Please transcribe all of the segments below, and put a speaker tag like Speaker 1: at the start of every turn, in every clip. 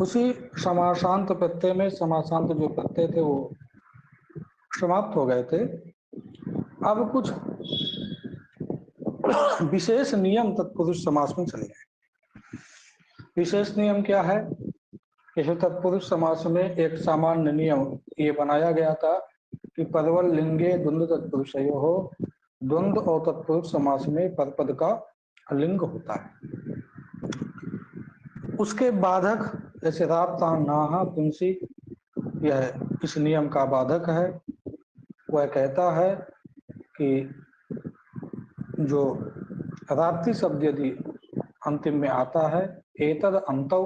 Speaker 1: उसी समासांत प्रत्यय में समासांत जो प्रत्यय थे वो समाप्त हो गए थे। अब कुछ विशेष नियम तत्पुरुष समास में चले गए। विशेष नियम क्या है? कि तत्पुरुष समास में एक सामान्य नियम ये बनाया गया था कि परवल लिंगे द्वंद्व तत्पुरुषयो हो, द्वंद्व और तत्पुरुष समास में परपद का लिंग होता है। उसके बाधक जैसे राप्ता नाहा पुंसी, यह इस नियम का बाधक है। वह कहता है कि जो राप्ती शब्द यदि अंतिम में आता है, एतद अंतौ,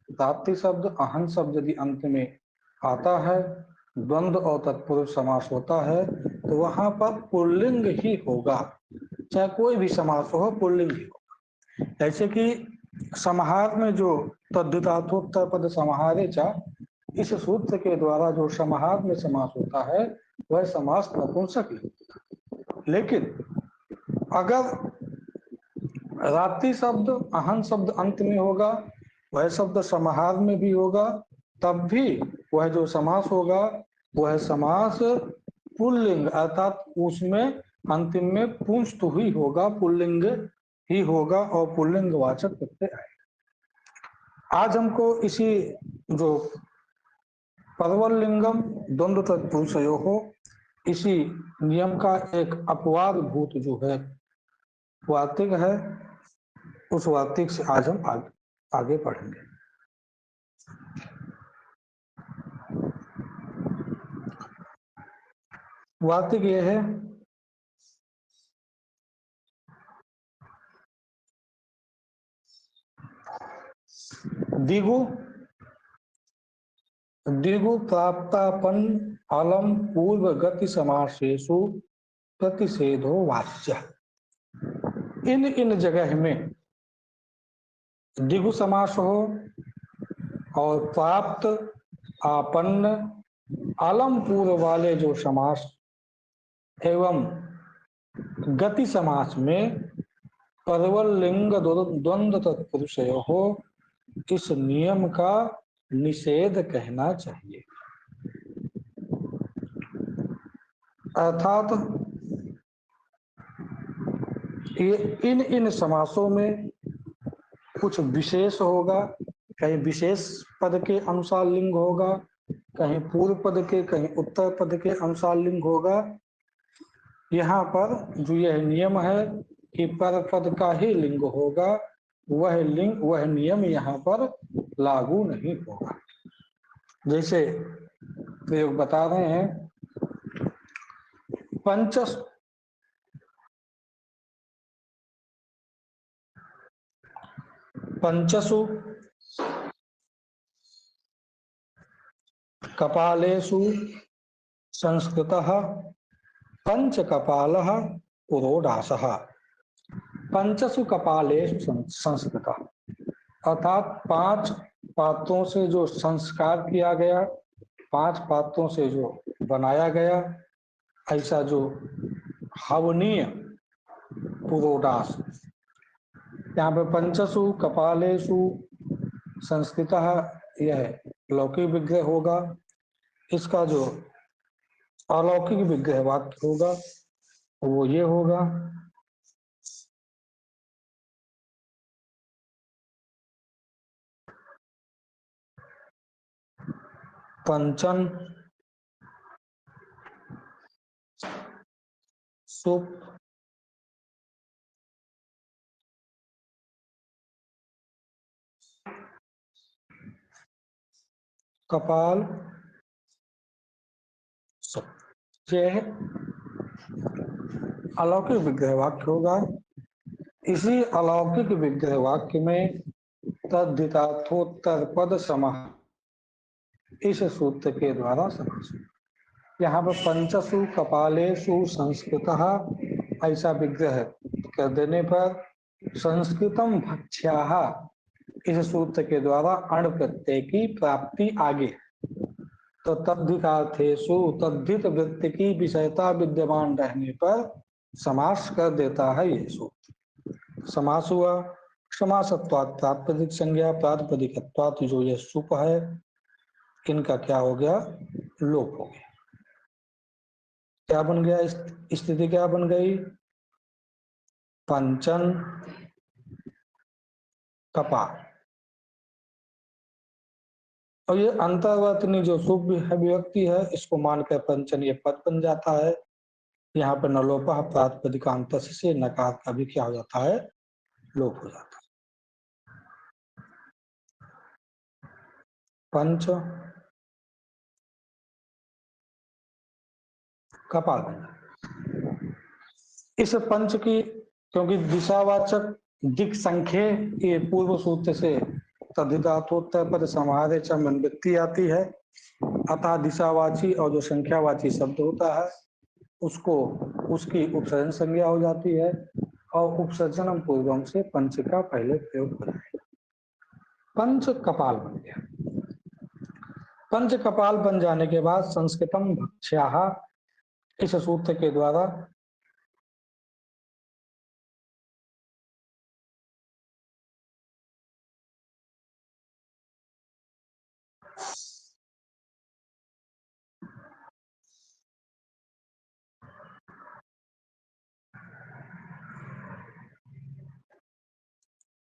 Speaker 1: राप्ती शब्द अहं शब्द यदि अंत में आता है, द्वंद्व और तत्पुरुष समास होता है, तो वहां पर पुल्लिंग ही होगा। चाहे कोई भी समास हो, पुल्लिंग ही होगा। जैसे कि समाहार में जो तद्धितार्थोत्तर पद समाहारे चा, इस सूत्र के द्वारा जो समाहार में समास होता है वह समास नपुंसक लिंग। लेकिन अगर राप्ती शब्द अहं शब्द अंत में होगा, वह शब्द समाहार में भी होगा, तब भी वह जो समास होगा वह समास पुल्लिंग अर्थात उसमें अंतिम में पुंस्तु ही होगा, पुल्लिंग ही होगा और पुल्लिंग वाचक प्रत्यय आएगा। आज हमको इसी जो परवल लिंगम द्वंद्व तत्पुरुषयो हो, इसी नियम का एक अपवाद भूत जो है वार्तिक है, उस वार्तिक से आज हम आगे पढ़ेंगे। वार्तिक यह है दिगु दिगु प्राप्तापन अलम पूर्व गति समासेषु प्रतिषेधो वाच्य। इन जगह में दिगु समास हो और प्राप्त आपन्न अलम पूर्व वाले जो समास एवं गति समास में परवल लिंग द्वंद्व तत्पुरुषयो हो, इस नियम का निषेध कहना चाहिए। अर्थात ये इन समासों में कुछ विशेष होगा, कहीं विशेष पद के अनुसार लिंग होगा, कहीं पूर्व पद के, कहीं उत्तर पद के अनुसार लिंग होगा। यहाँ पर जो यह नियम है कि पर पद का ही लिंग होगा, वह नियम यहाँ पर लागू नहीं होगा। जैसे प्रयोग बता रहे हैं, पंचसु कपालेषु संस्कृतः पंच कपालः पुरोडासः। पंचसु कपालेषु संस्कृतः अर्थात 5 पात्रों से जो संस्कार किया गया, 5 पात्रों से जो बनाया गया, ऐसा जो हवनीय पुरोडास। यहाँ पे पंचसु कपालेषु संस्कृतः यह लौकिक विग्रह होगा। इसका जो अलौकिक विग्रह वाक्य होगा वो ये होगा, पंचन सुप कपाल सुप, यह अलौकिक विग्रह वाक्य होगा। इसी अलौकिक विग्रह वाक्य में तद्धितार्थोत्तर पद समाह इस सूत्र के द्वारा समास। यहाँ पर पंचसु कपालेषु संस्कृतः ऐसा विग्रह कर देने पर संस्कृतम भक्ष्याः इस सूत्र के द्वारा अण प्रत्यय की प्राप्ति आगे, तो तद्धितार्थेषु तद्धित वृत्ति की विषयता विद्यमान रहने पर समास कर देता है ये सूत्र। समास हुआ, समासत्वात् प्रातिपदिक संज्ञा प्रातिपदिकत्वात् जो ये सुप है इनका क्या हो गया, लोप हो गया। क्या बन गया, स्थिति क्या बन गई, पंचन कपाल। और ये अंतर्वर्तनी जो शुभ विभक्ति है इसको मानकर पंचन ये पद बन जाता है। यहाँ पर नलोपा प्रातिपदिकांत से नकार का भी क्या हो जाता है, लोप हो जाता है। पंच कपाल बन जाता। इस पंच की, क्योंकि दिशावाचक दिक संख्य ये पूर्व सूत्र से तद्धितार्थोत्तर पद समाहारे च मनवृत्ति आती है, अतः दिशावाची और जो संख्यावाची शब्द होता है उसको उसकी उपसर्जन संज्ञा हो जाती है और उपसर्जनम पूर्वम से पंच का पहले प्रयोग हो जाएगा। पंच कपाल बन गया। पंच कपाल बन जाने के बाद संस्कृतम भक्ष्याः इस सूत्र के द्वारा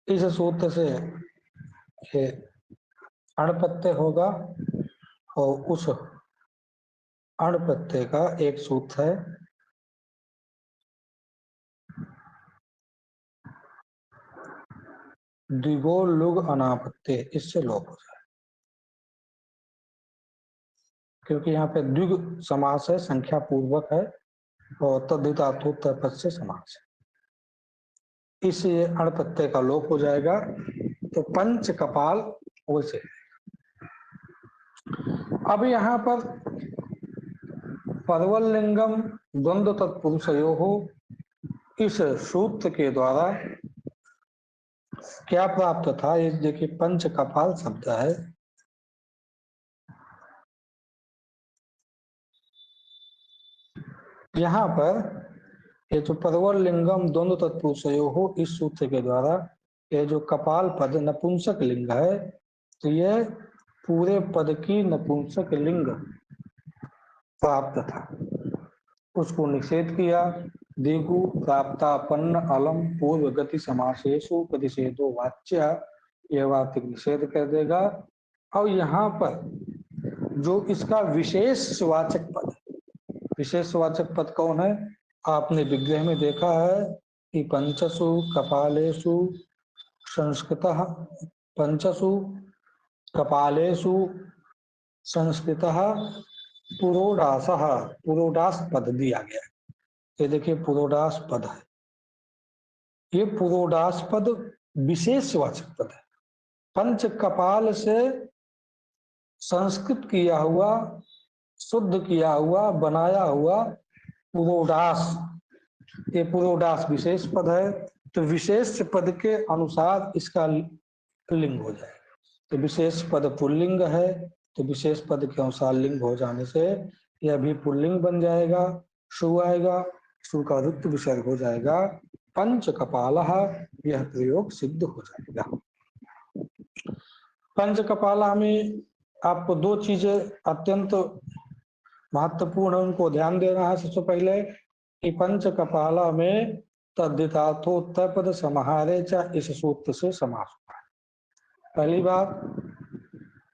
Speaker 1: इस सूत्र से अण प्रत्यय होगा और उस अण प्रत्यय का एक सूत्र है द्विगो लुग अनापत्य, इससे लोप हो जाए, क्योंकि यहाँ पे द्विग समास है, संख्या पूर्वक है और तद्धितार्थोत्तर पद से समास है, इसलिए अण प्रत्यय का लोप हो जाएगा। तो पंच कपाल वैसे। अब यहाँ पर परवल लिंगम द्वंद्व तत्पुरुषयो हो, इस सूत्र के द्वारा क्या प्राप्त था, ये देखिए पंच कपाल शब्द है, यहाँ पर ये जो परवल लिंगम द्वंद्व तत्पुरुषयो हो, इस सूत्र के द्वारा ये जो कपाल पद नपुंसक लिंग है, तो ये पूरे पद की नपुंसक लिंग प्राप्त था, उसको निषेध किया। दिगु प्राप्तापन्न अलम पूर्व गति समासेषु प्रतिषेधो वाच्य, यह वार्तिक निषेध कर देगा। और यहाँ पर जो इसका विशेषवाचक पद, विशेषवाचक पद कौन है, आपने विग्रह में देखा है कि पंचसु कपालेषु संस्कृतः, पंचसु कपालेषु संस्कृतः पुरोडासः, पुरोडास पद दिया गया। ये देखिए पुरोडास पद है, ये पुरोडास पद विशेषवाचक पद है। पंच कपाल से संस्कृत किया हुआ, शुद्ध किया हुआ, बनाया हुआ पुरोडास, ये पुरोडास विशेष पद है। तो विशेष पद के अनुसार इसका लिंग हो जाएगा। तो विशेष पद पुल्लिंग है, तो विशेष पद के अनुसार लिंग हो जाने से यह भी पुल्लिंग बन जाएगा, शु आएगा, शु का रुक्त विसर्ग हो जाएगा, पंच कपालः, यह प्रयोग सिद्ध हो जाएगा। पंच कपाला में आपको दो चीजें अत्यंत महत्वपूर्ण, उनको ध्यान देना है। सबसे पहले कि पंच कपाला में तद्धितार्थोत्तर पद समाहारे च इस सूत्र से समास हुआ है, पहली बात।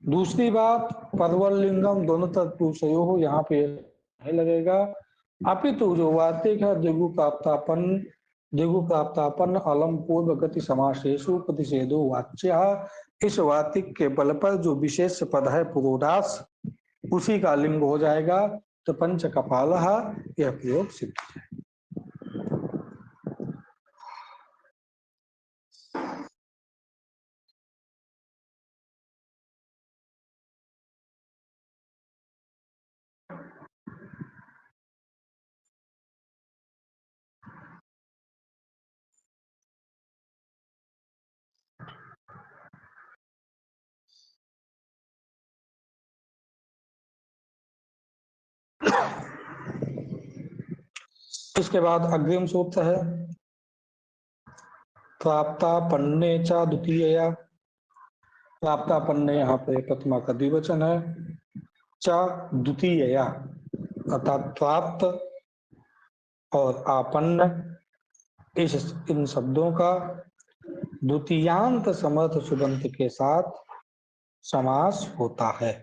Speaker 1: दूसरी बात, परवल लिंगम दोनों तत्पुरुषयो हो, यहाँ पे नहीं लगेगा, अपितु जो वार्तिक है दिगु प्राप्तापन्न, दिगु प्राप्तापन्न अलम पूर्व गति समासेषु प्रतिषेधो वाच्य, इस वार्तिक के बल पर जो विशेष पद है पुरोडास, उसी का लिंग हो जाएगा। तो पंच कपालः, यह प्रयोग सिद्ध है। इसके बाद अग्रिम सूत्र है प्राप्तापन्ने च द्वितीयया, प्राप्तापन्ने यहाँ पे प्रथमा का द्विवचन है, च द्वितीयया अर्थात प्राप्त और आपन्न इन शब्दों का द्वितीयांत समर्थ सुबंत के साथ समास होता है।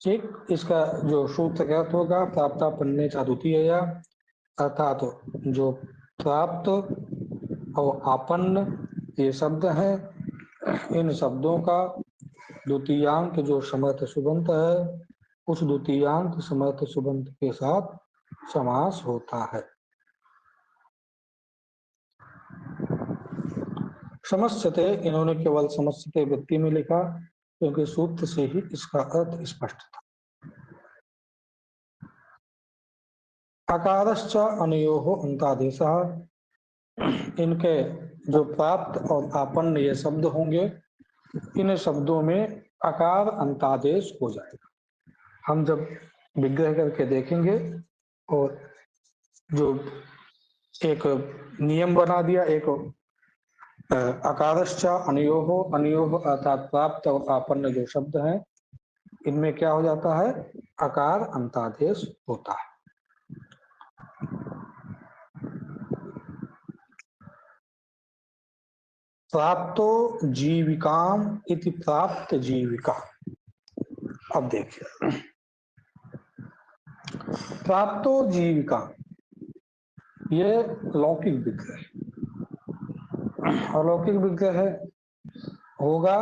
Speaker 1: ठीक, इसका जो सूत्र क्या होगा, प्राप्तापन्ने च द्वितीयया अर्थात जो प्राप्त और आपन्न ये शब्द हैं, इन शब्दों का द्वितीयांत जो समर्थ सुबंत है उस द्वितीयांत समर्थ सुबंत के साथ समास होता है। समस्यते, इन्होंने केवल समस्यते वृत्ति में लिखा क्योंकि सूत्र से ही इसका अर्थ स्पष्ट था। अकारश्च अनयोः अन्तादेशः, इनके जो प्राप्त और आपन्न ये शब्द होंगे, इन शब्दों में अकार अंतादेश हो जाएगा। हम जब विग्रह करके देखेंगे और जो एक नियम बना दिया, एक अकारश्च अनयोः, अनयोः अर्थात प्राप्त और आपन्न जो शब्द हैं इनमें क्या हो जाता है, अकार अंतादेश होता है। प्राप्तो जीविकाम इति प्राप्त जीविका। अब देखिए, प्राप्तो जीविका ये लौकिक विग्रह है, अलौकिक विग्रह होगा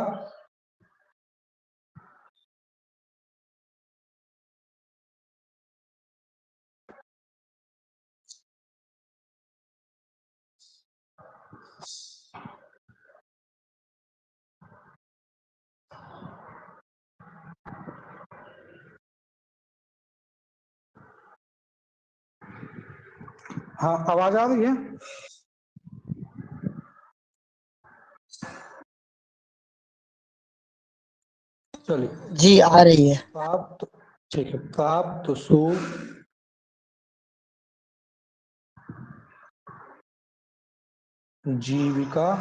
Speaker 1: हाँ, आवाज आ रही है? चलिए
Speaker 2: जी आ रही है।
Speaker 1: प्राप्त, ठीक है, प्राप्त सु जीविका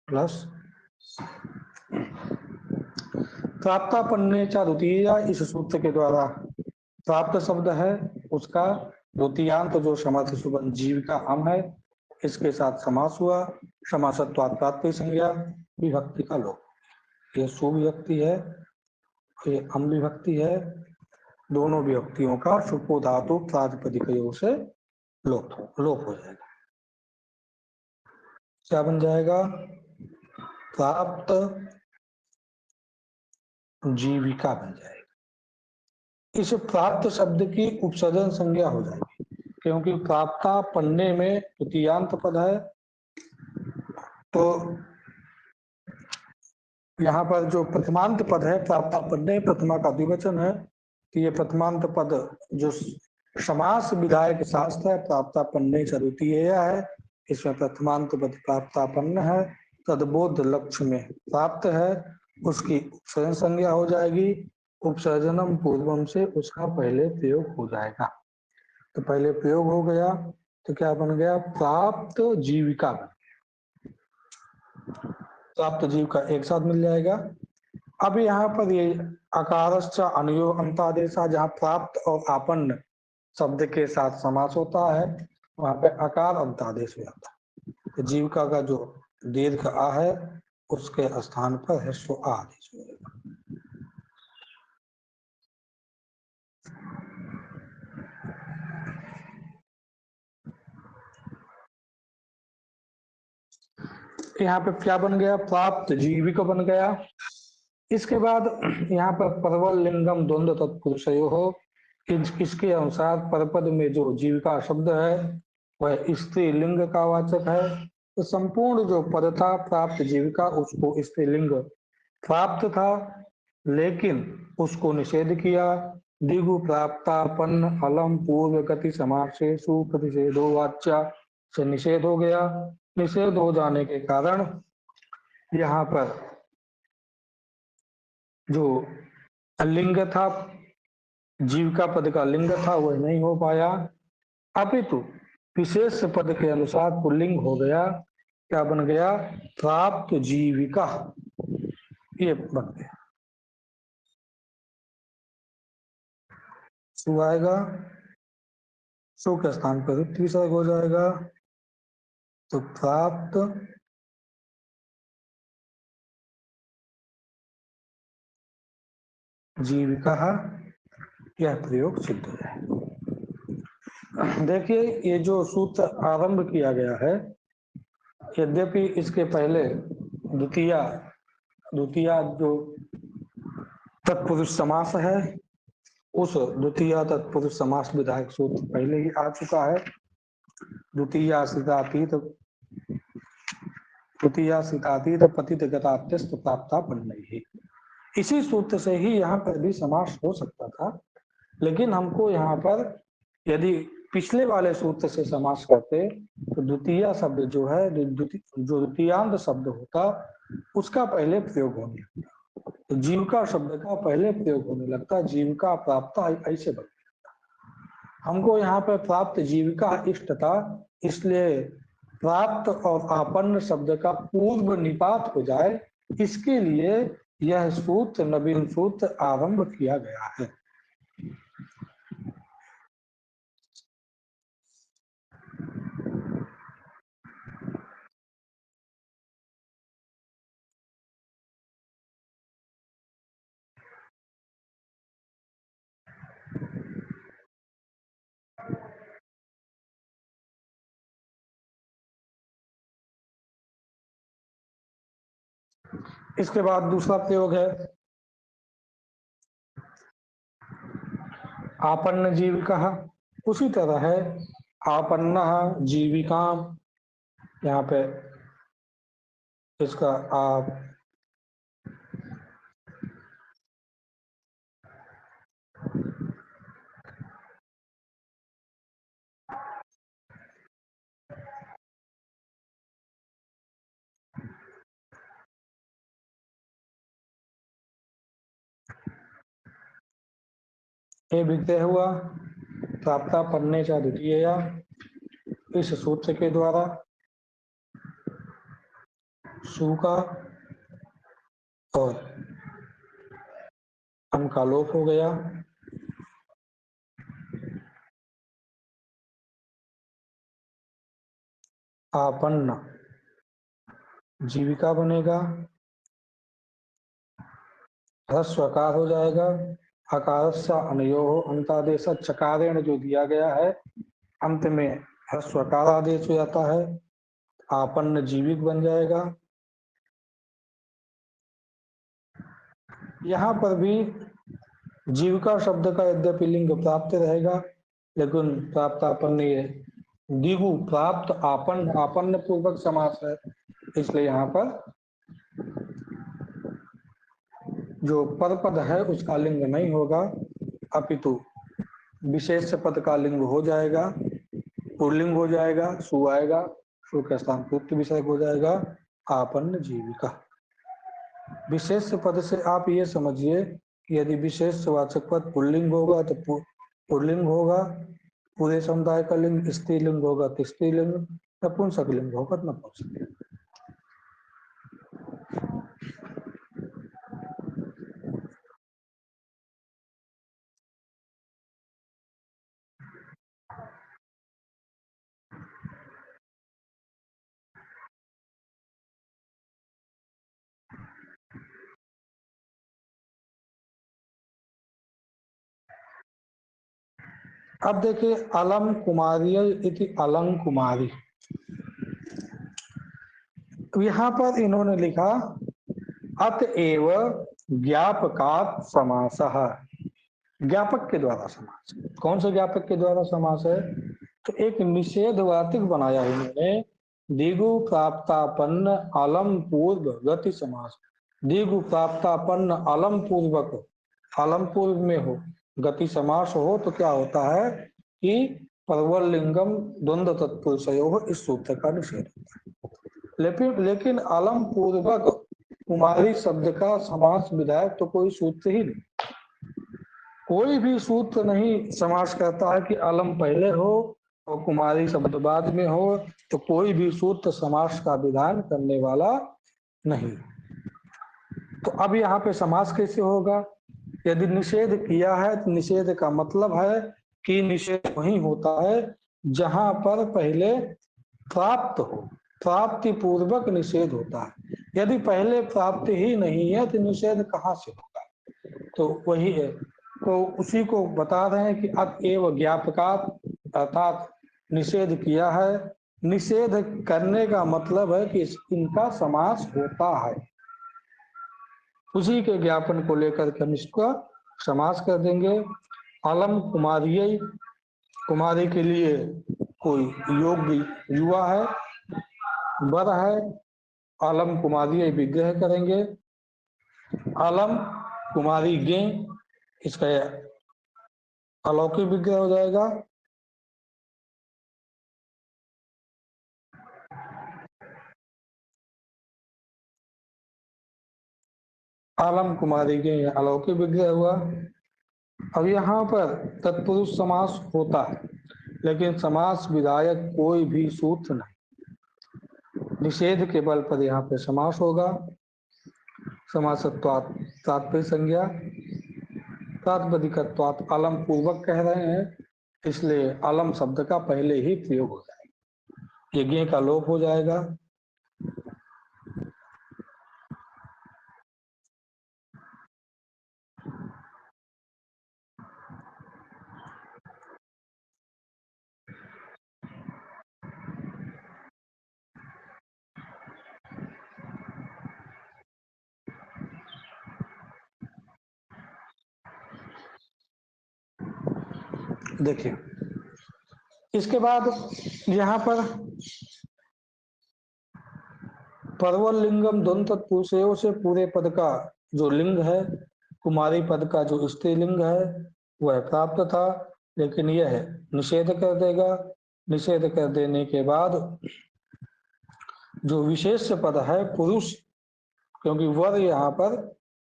Speaker 1: प्लस प्राप्तापन्ने च द्वितीया, इस सूत्र के द्वारा प्राप्त शब्द है उसका द्वितीयांत जो समर्थ सुबंत जीविका हम है इसके साथ समास हुआ। समासत्वात् प्राप्त संज्ञा, विभक्ति का लोप, ये सुविभक्ति है, ये अम विभक्ति है, दोनों विभक्तियों का सुपो धातु प्रातिपदिकयों से लोप हो जाएगा। क्या बन जाएगा, प्राप्त जीविका बन जाएगा। इस प्राप्त शब्द की उपसर्जन संज्ञा हो जाएगी क्योंकि प्राप्ता पन्ने में तृतीयांत पद है, तो यहाँ पर जो प्रथमांत पद है प्राप्ता पन्ने प्रथमा का द्विवचन है, तो ये प्रथमांत पद जो समास विधायक शास्त्र है प्राप्ता पन्ने च द्वितीय है, इसमें प्रथमांत पद प्राप्तापन्न है, तदबोध लक्ष्य में प्राप्त है, उसकी उपसर्जन संज्ञा हो जाएगी। उपसर्जनम पूर्वम से उसका पहले प्रयोग हो जाएगा, तो पहले प्रयोग हो गया तो क्या बन गया, प्राप्त जीविका। प्राप्त जीविका एक साथ मिल जाएगा। अब यहाँ पर ये अकारश्च अनयो अंतादेशा, जहाँ प्राप्त और आपन्न शब्द के साथ समास होता है वहां पे अकार अंतादेश हो जाता है, तो जीविका का जो दीर्घ आ है उसके स्थान पर ह्रस्व आ आदेश हो जाएगा। यहाँ पे क्या बन गया, प्राप्त जीविका बन गया। इसके बाद यहाँ पर परवल लिंगम द्वंद्व तत्पुरुषयो हो, इसके अनुसार परपद में जो जीविका शब्द है वह स्त्रीलिंग का वाचक है, तो संपूर्ण जो पद था प्राप्त जीविका उसको स्त्रीलिंग प्राप्त था, लेकिन उसको निषेध किया। दिगु प्राप्तापन्न अलम पूर्व गति समासेषु प्रतिषेधो वाच्या से निषेध हो गया। निषेध हो जाने के कारण यहाँ पर जो लिंग था जीविका पद का लिंग था वह नहीं हो पाया, अपितु विशेष पद के अनुसार पुल्लिंग हो गया। क्या बन गया? प्राप्त जीविका, ये बन गया। सु आएगा, सु के स्थान पर रिक्त विसर्ग हो जाएगा, तो प्राप्त जीविका यह प्रयोग सिद्ध है। देखिए ये जो सूत्र आरंभ किया गया है, यद्यपि इसके पहले द्वितीया जो तत्पुरुष समास है, उस द्वितीय तत्पुरुष समास विधायक सूत्र पहले ही आ चुका है। द्वितीय आश्रितातीत पतित गतात्यस्त प्राप्ता पन्नई, इसी सूत्र से ही यहाँ पर भी समास हो सकता था, लेकिन हमको यहाँ पर यदि पिछले वाले सूत्र से समास करते तो द्वितीय शब्द जो है, जो द्वितीयांत शब्द होता उसका पहले प्रयोग होने लगता, तो जीविका शब्द का पहले प्रयोग होने लगता, जीविका प्राप्त ऐसे बन। हमको यहाँ पर प्राप्त जीविका इष्ट था, इसलिए प्राप्त और आपन्न शब्द का पूर्व निपात हो जाए, इसके लिए यह सूत्र नवीन सूत्र आरंभ किया गया है। इसके बाद दूसरा प्रयोग है आपन्न जीविका। उसी तरह है आपन्न जीविका, यहाँ पे इसका आप ये विग्रह हुआ प्राप्ता पन्ने चा द्वितीय, इस सूत्र के द्वारा सु का और अम का लोप हो गया, आपन्न जीविका बनेगा, ह्रस्वकार हो जाएगा, अकार अनयो अंतादेश चकारेण जो दिया गया है अंत में ह्रस्वकार आदेश हो जाता है, आपन्न जीविक बन जाएगा। यहाँ पर भी जीविका शब्द का यद्यपि लिंग प्राप्त रहेगा, लेकिन प्राप्त आपन्न ये दिगु प्राप्त आपन्न, आपन्न पूर्वक समास है, इसलिए यहाँ पर जो परपद है उसका लिंग नहीं होगा, अपितु विशेष पद का लिंग हो जाएगा, पुल्लिंग हो जाएगा, सु आएगा, सु के स्थान प्रयुक्त विषय हो जाएगा आपन्न जीविका। विशेष पद से आप ये समझिए कि यदि विशेष वाचक पद पुल्लिंग होगा तो पुल्लिंग होगा, पूरे समुदाय का लिंग स्त्रीलिंग होगा तो स्त्रीलिंग, नपुंसक लिंग होगा तो नपुंसक। अब देखिए अलम कुमारी इति अलंग कुमारी, यहाँ पर इन्होंने लिखा अतएव ज्ञापकात् समासः, ज्ञापक के द्वारा समास। कौन सा ज्ञापक के द्वारा समास है? तो एक निषेधवाचक बनाया इन्होंने, दिगु प्राप्तापन्न अलम पूर्व गति समास। दिगु प्राप्तापन्न अलम पूर्वक, अलम पूर्व में हो, गति समास हो तो क्या होता है कि परवल लिंगम द्वंद्व तत्पुरुषयो, इस सूत्र का निषेध होता है। लेकिन अलम पूर्वक कुमारी शब्द का समास विधायक तो कोई सूत्र ही नहीं। कोई भी सूत्र नहीं समास करता है कि अलम पहले हो और कुमारी शब्द बाद में हो, तो कोई भी सूत्र समास का विधान करने वाला नहीं। तो अब यहाँ पे समास कैसे होगा? यदि निषेध किया है तो निषेध का मतलब है कि निषेध वही होता है जहां पर पहले प्राप्त हो, प्राप्ति पूर्वक निषेध होता है। यदि पहले प्राप्ति ही नहीं है तो निषेध कहाँ से होगा? तो वही है, तो उसी को बता रहे हैं कि अतएव ज्ञापकात्, अर्थात निषेध किया है। निषेध करने का मतलब है कि इनका समास होता है, उसी के ज्ञापन को लेकर के हम इसका समास कर देंगे। अलम कुमारी, कुमारी के लिए कोई योग्य युवा है, वर है। अलम कुमारी विग्रह करेंगे। अलम कुमारी गे, इसका अलौकिक विग्रह हो जाएगा। आलम कुमारी के अलौकिक विग्रह हुआ। अब यहाँ पर तत्पुरुष समास होता है, लेकिन समास विधायक कोई भी सूत्र नहीं, निषेध के बल पर यहाँ पे समास होगा। समासत्वात् तात्पर्य संज्ञा, प्रातिपदिकत्वात् अलम पूर्वक कह रहे हैं, इसलिए अलम शब्द का पहले ही प्रयोग हो जाएगा, यज्ञ का लोप हो जाएगा। देखिए इसके बाद यहाँ पर परवल लिंगम द्वंद तत्पुरुषयों से पूरे पद का जो लिंग है, कुमारी पद का जो स्त्रीलिंग है वह प्राप्त था, लेकिन यह निषेध कर देगा। निषेध कर देने के बाद जो विशेष पद है पुरुष, क्योंकि वर यहाँ पर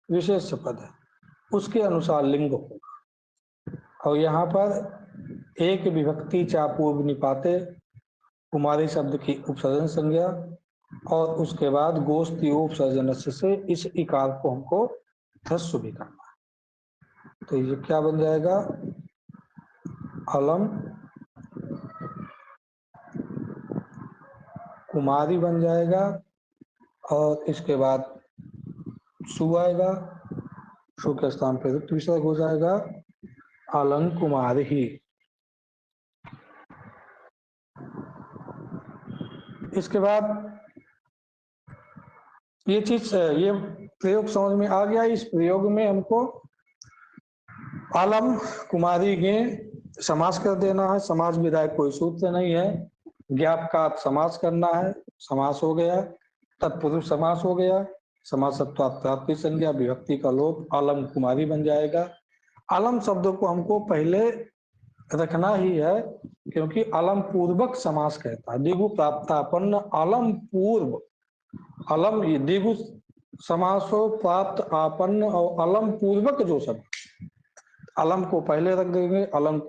Speaker 1: विशेष पद है, उसके अनुसार लिंग होगा। और यहाँ पर एक विभक्ति चापूर्व निपाते, कुमारी शब्द की उपसर्जन संज्ञा, और उसके बाद गोष्ठी उपसर्जन से इस इकार को हमको ह्रस्व भी करना है। तो ये क्या बन जाएगा? अलम कुमारी बन जाएगा, और इसके बाद सु आएगा, सु के स्थान पर रिक्त विसर्ग हो जाएगा, अलंग कुमार ही। इसके बाद ये चीज, ये प्रयोग समझ में आ गया। इस प्रयोग में हमको अलम कुमारी गे समास कर देना है, समास विधायक कोई सूत्र नहीं है। ज्ञापकात् समास करना है, समास हो गया। तत्पुरुष समास हो गया, समासत्वात् प्राप्ति संज्ञा, विभक्ति का लोप, अलम कुमारी बन जाएगा। अलम शब्द को हमको पहले रखना ही है, क्योंकि अलम पूर्वक समास कहता है। दिगु प्राप्तापन्न अलम पूर्व, अलम ये दिगु समास हो, प्राप्त आपन्न और अलम पूर्वक जो शब्द, अलम को पहले रख देंगे, अलम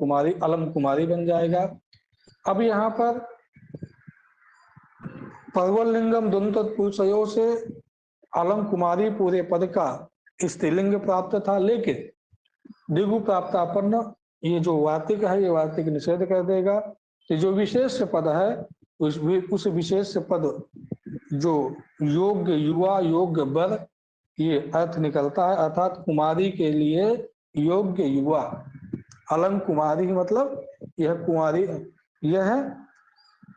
Speaker 1: कुमारी बन जाएगा। अब यहाँ पर परवल लिंगम द्वंद तत्पुरुषयों से अलम कुमारी पूरे पद का स्त्रीलिंग प्राप्त था, लेकिन दिगु प्राप्तापन्न ये जो वार्तिक है, ये वार्तिक निषेध कर देगा। तो जो विशेष पद है उस विशेष पद जो योग्य युवा योग्य वर, ये अर्थ निकलता है, अर्थात कुमारी के लिए योग्य युवा। अलम कुमारी मतलब यह कुमारी, यह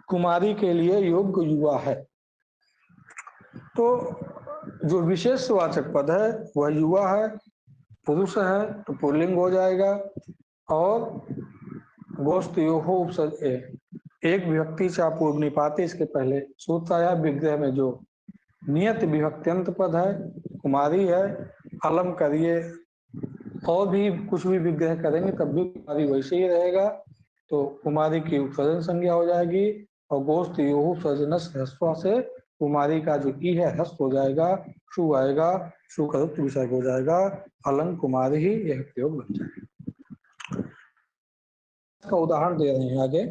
Speaker 1: कुमारी के लिए योग्य युवा है। तो जो विशेषवाचक पद है वह युवा है, पुरुष है तो पुल्लिंग हो जाएगा। और गोष्ठयोः उपसर्ग, एक विभक्ति चापूर्व निपाते, इसके पहले सूत्र आया। विग्रह में जो नियत विभक्त्यंत पद है कुमारी है, अलम करिए और भी कुछ भी विग्रह करेंगे तब भी कुमारी वैसे ही रहेगा, तो कुमारी की उपसर्जन संज्ञा हो जाएगी। और गोष्ठयोः उपसर्जनस् ह्रस्व से कुमारी का जो ई है ह्रस्व हो जाएगा, शु आएगा, शु का विसर्ग हो जाएगा, अलंग कुमारी ही यह प्रयोग बन जाएगा। का उदाहरण दे रहे हैं आगे।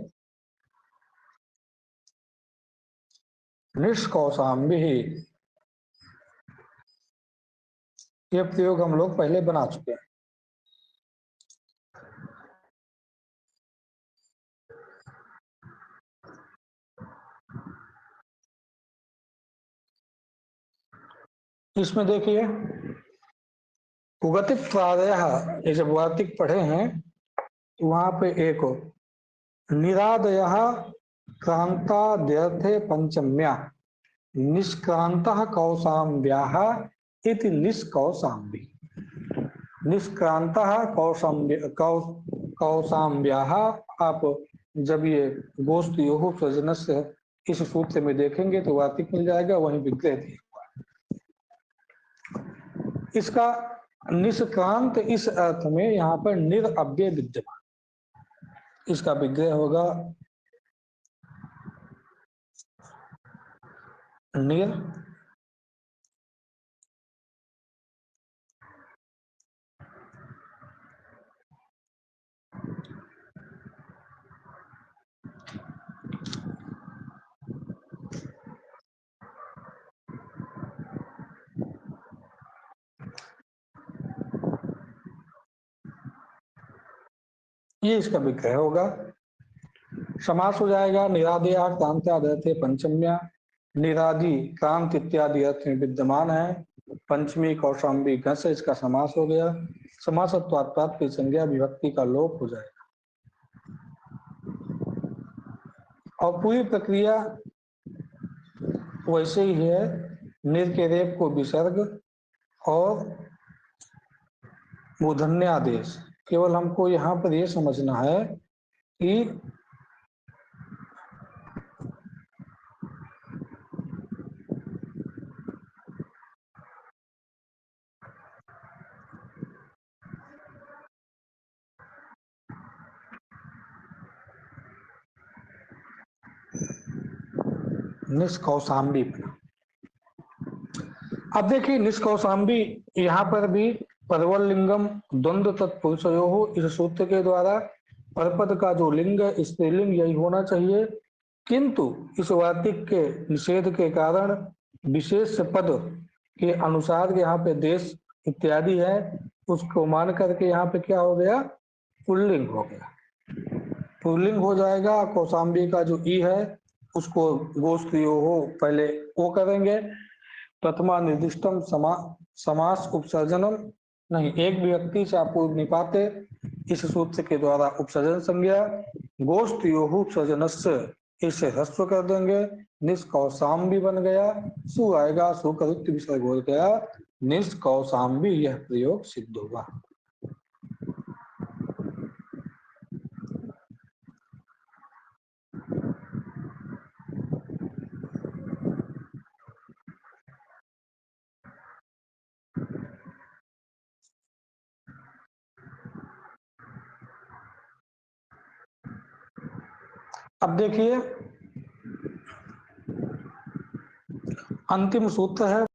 Speaker 1: निष्कौशाम्बी, ये प्रयोग हम लोग पहले बना चुके हैं। इसमें देखिए उगतिक प्रायः, ये जब वार्तिक पढ़े हैं तो वहां पे एक निरादय क्रांताद्यर्थे पंचम्या निष्क्रांतः कौशाम्ब्याः इति निष्कौशाम्बी। निष्क्रांतः कौशाम्ब्याः, आप जब ये गोष्ठयोः प्रजनस्य इस सूत्र में देखेंगे तो वार्तिक मिल जाएगा, वहीं विग्रह दिया हुआ है। इसका निष्क्रांत इस अर्थ में यहाँ पर निरअव्यय विद्यमान, इसका विग्रह होगा निर ये इसका विग्रह होगा। समास हो जाएगा निरादया क्रांत्यादर्थे पंचम्या, निरादि क्रांत इत्यादि अर्थ में विद्यमान है, पंचमी कौशाम्बी घ से इसका समास हो गया। समासत्वात् की संज्ञा विभक्ति का लोप हो जाएगा और पूरी प्रक्रिया वैसे ही है। निर के रेप को विसर्ग और मूर्धन्यादेश। केवल हमको यहाँ पर यह समझना है कि निष्कौशाम्बी बना। अब देखिए निष्कौशाम्बी यहाँ पर भी परवल लिंगम द्वंद्व तत्पुरुषयोः, इस सूत्र के द्वारा परपद का जो लिंग स्त्रीलिंग यही होना चाहिए, किंतु इस वार्तिक के निषेध के कारण विशेष पद के अनुसार यहाँ पे देश इत्यादि है, उसको मान करके यहाँ पे क्या हो गया, पुल्लिंग हो गया, पुल्लिंग हो जाएगा। कौशाम्बी का जो ई है उसको गोस्त्रियोः पहले वो करेंगे। प्रथमा निर्दिष्टम समास उपसर्जनम, नहीं एक विभक्ति से अपूर्व निपाते, इस सूत्र के द्वारा उपसर्जन संज्ञा गोष्ठयोः उपसर्जनस्य, इसे ह्रस्व कर देंगे, निष्कौशाम्बी बन गया, सु आएगा, सु का विसर्ग हो गया, निष्कौशाम्बी, यह प्रयोग सिद्ध होगा। अब देखिए अंतिम सूत्र है